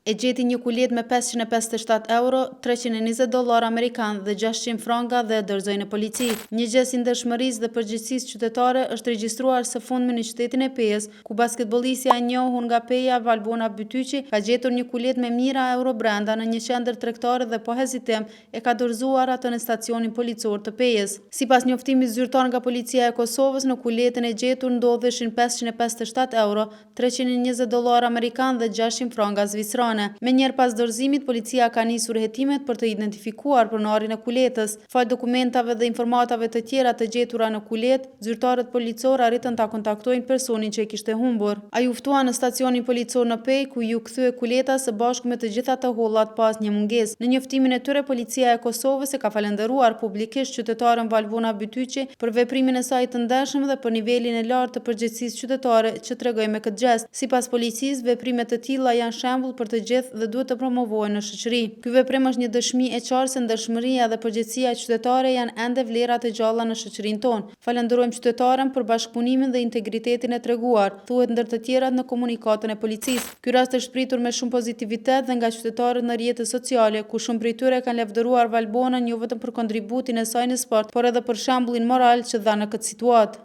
E gjeti një kulet me 557 euro, 320 dolar amerikan dhe 600 franga dhe dorëzoi në polici. Një gjës i ndershmërisë dhe përgjegjësisë qytetare është regjistruar së fundmi në qytetin e Pejës, ku basketbolistja e njohur nga Peja, Valbona Bytyqi, ka gjetur një kulet me mijëra euro brenda në një qendër tregtare dhe pa hezitim e ka dorëzuar atë në stacionin policor të Pejës. Sipas njoftimit zyrtar nga policia e Kosovës, në kuletën e gjetur ndodheshin 557 euro, 320 dolar amerikan dhe 600 franga zvicerane. Me njerë pas dorëzimit, policia ka nisur hetimet për të identifikuar pronarin e kuletës. Fal dokumentave dhe informatave të tjera të gjetura në kulet, zyrtarët policor arritën ta kontaktojnë personin që e kishte humbur. Ai u ftua në stacionin policor në Pejë, ku ju kthye kuleta së bashku me të gjitha të hollat pas një mungesë. Në njoftimin e tyre, policia e Kosovës e ka falendëruar publikisht qytetaren Valbona Bytyqi për veprimin e saj të ndershëm dhe për nivelin e lartë të përgjegjësisë qytetare që tregoi me këtë gjest. Sipas policisë, veprime të tilla janë shembull për të gjithë dhe duhet të promovohen në shoqëri. Ky veprim është një dëshmi e qartë se ndershmëria dhe përgjegjësia qytetare janë ende vlera të gjalla në shoqërinë tonë. Falenderojmë qytetaren për bashkëpunimin dhe integritetin e treguar, thuhet ndër të tjerat në komunikatën e policisë. Ky rast është pritur me shumë pozitivitet dhe nga qytetarët në rrjetet sociale, ku shumë prej tyre kanë lavdëruar Valbonën jo vetëm për kontributin e saj në sport, por edhe për shembullin moral që dha në këtë situatë.